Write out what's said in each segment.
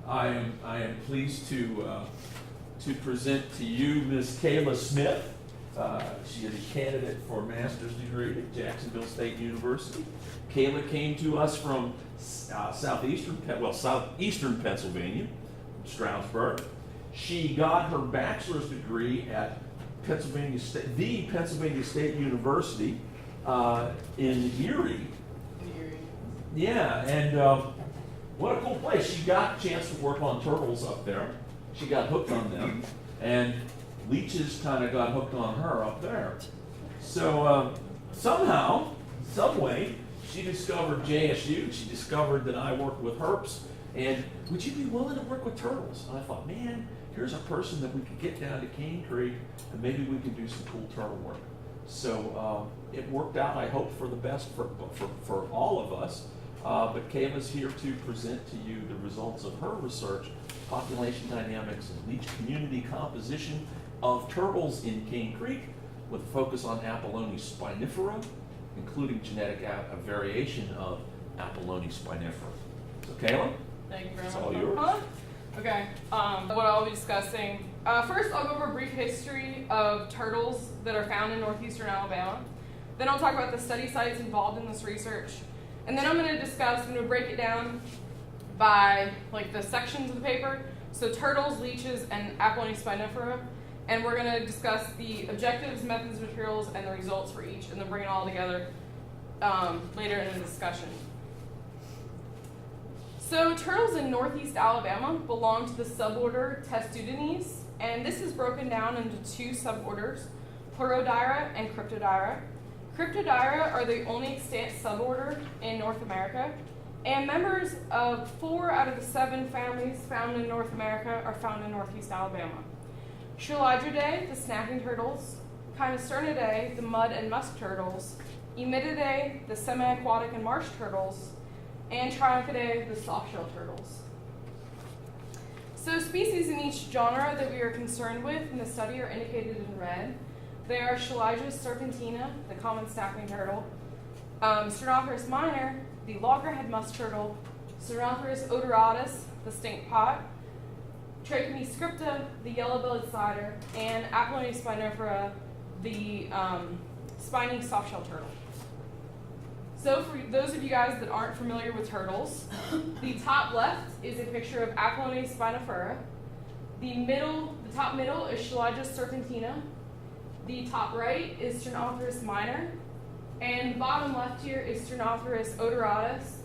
I am pleased to present to you Ms. Kayla Smith. She is a candidate for a master's degree at Jacksonville State University. Kayla came to us from southeastern Pennsylvania, Stroudsburg. She got her bachelor's degree at Pennsylvania State University in Erie. Yeah, and what a cool place. She got a chance to work on turtles up there. She got hooked on them, and leeches kind of got hooked on her up there. So somehow, some way, she discovered JSU. She discovered that I work with herps, and would you be willing to work with turtles? And I thought, man, here's a person that we could get down to Cane Creek, and maybe we could do some cool turtle work. So it worked out, I hope, for the best for all of us. But Kayla's here to present to you the results of her research, population dynamics and leech community composition of turtles in Cane Creek, with a focus on Apollone spinifera, including genetic variation of Apollone spinifera. So Kayla, thank you very much. it's all yours. Okay, what I'll be discussing. First, I'll go over a brief history of turtles that are found in northeastern Alabama. Then I'll talk about the study sites involved in this research. And then I'm going to break it down by like the sections of the paper. So turtles, leeches, and Apollone spinifera. And we're going to discuss the objectives, methods, materials, and the results for each, and then bring it all together later in the discussion. So turtles in northeast Alabama belong to the suborder Testudines, and this is broken down into two suborders, Pleurodira and Cryptodira. Cryptodira are the only extant suborder in North America, and members of 4 out of the 7 families found in North America are found in northeast Alabama. Chelydridae, the snapping turtles, Chynocernidae, the mud and musk turtles, Emididae, the semi-aquatic and marsh turtles, and Triumphidae, the softshell turtles. So species in each genre that we are concerned with in the study are indicated in red. They are Chelydris serpentina, the common snapping turtle, Sternothrus minor, the loggerhead musk turtle, Sternothrus odoratus, the stink pot, Trachome scripta, the yellow-bellied slider, and Apollone spinifera, the spiny softshell turtle. So for those of you guys that aren't familiar with turtles, the top left is a picture of Apollone spinifera. The top middle is Chelydris serpentina. The top right is Sternothrus minor. And the bottom left here is Sternothrus odoratus.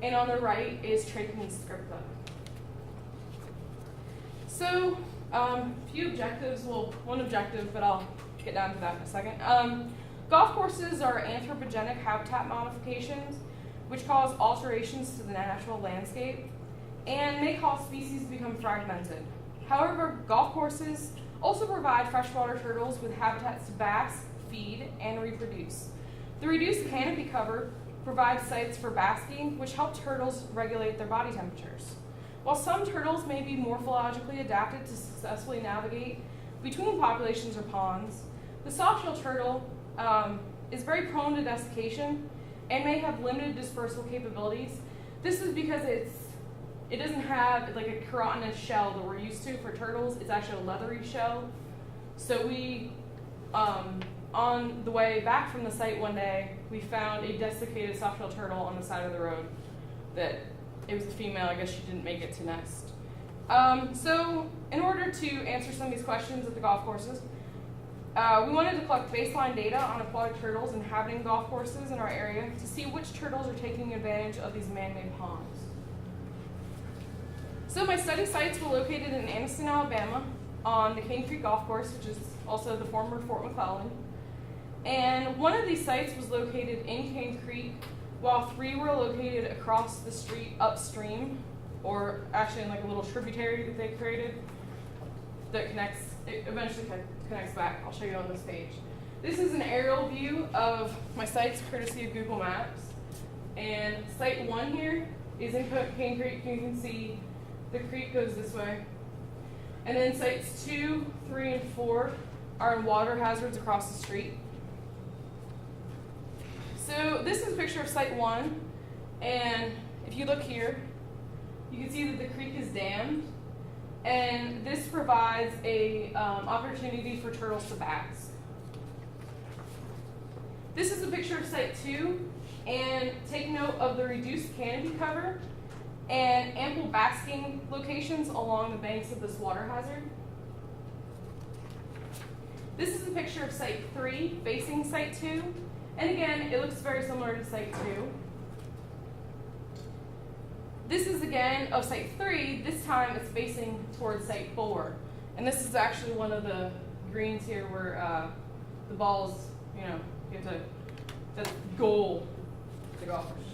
And on the right is Trachome scripta. So, few objectives. Well, one objective, but I'll get down to that in a second. Golf courses are anthropogenic habitat modifications which cause alterations to the natural landscape and may cause species to become fragmented. However, golf courses also provide freshwater turtles with habitats to bask, feed, and reproduce. The reduced canopy cover provides sites for basking, which help turtles regulate their body temperatures. While some turtles may be morphologically adapted to successfully navigate between populations or ponds, the softshell turtle is very prone to desiccation and may have limited dispersal capabilities. This is because it doesn't have like a keratinous shell that we're used to for turtles. It's actually a leathery shell. So we, on the way back from the site one day, we found a desiccated softshell turtle on the side of the road. That it was a female. I guess she didn't make it to nest. So in order to answer some of these questions at the golf courses, we wanted to collect baseline data on aquatic turtles inhabiting golf courses in our area to see which turtles are taking advantage of these man-made ponds. So my study sites were located in Anniston, Alabama, on the Cane Creek Golf Course, which is also the former Fort McClellan. And one of these sites was located in Cane Creek, while 3 were located across the street upstream, or actually in like a little tributary that they created that eventually connects back. I'll show you on this page. This is an aerial view of my sites courtesy of Google Maps. And site 1 here is in Cane Creek. You can see the creek goes this way. And then sites 2, 3, and 4 are in water hazards across the street. So this is a picture of site 1. And if you look here, you can see that the creek is dammed, and this provides a opportunity for turtles to bask. This is a picture of Site 2, and take note of the reduced canopy cover and ample basking locations along the banks of this water hazard. This is a picture of Site 3 facing Site 2, and again, it looks very similar to Site 2. This is again of Site 3, this time it's facing towards Site 4. And this is actually one of the greens here where the balls, you have to, that's goal to golfers.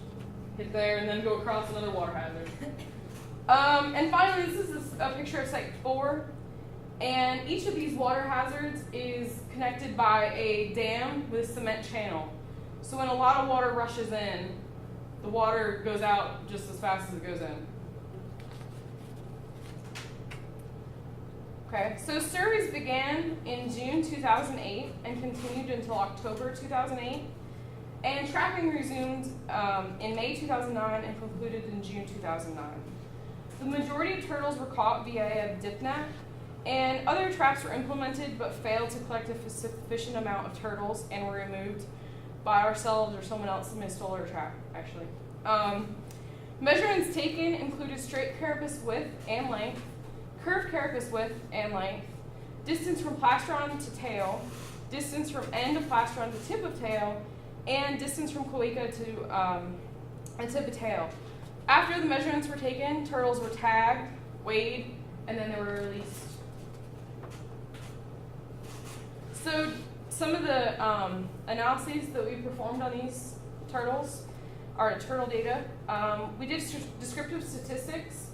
Hit there and then go across another water hazard. And finally, this is a picture of Site 4. And each of these water hazards is connected by a dam with a cement channel. So when a lot of water rushes in, the water goes out just as fast as it goes in. Okay, so surveys began in June 2008 and continued until October 2008. And trapping resumed in May 2009 and concluded in June 2009. The majority of turtles were caught via a dip net, and other traps were implemented but failed to collect a sufficient amount of turtles and were removed by ourselves or someone else that may have stolen our trap, actually. Measurements taken included straight carapace width and length, curved carapace width and length, distance from plastron to tail, distance from end of plastron to tip of tail, and distance from cloaca to tip of tail. After the measurements were taken, turtles were tagged, weighed, and then they were released. So some of the analyses that we performed on these turtles are turtle data. We did descriptive statistics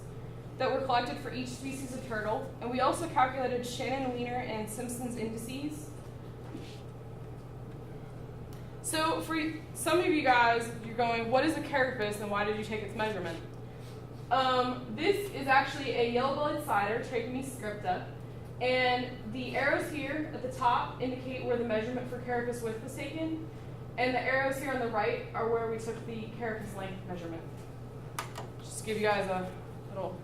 that were collected for each species of turtle, and we also calculated Shannon, Wiener, and Simpson's indices. So for some of you guys, you're going, what is a carapace and why did you take its measurement? This is actually a yellow-bellied cider, Trachomys scripta, and the arrows here at the top indicate where the measurement for carapace width was taken, and the arrows here on the right are where we took the carapace length measurement. Just to give you guys a little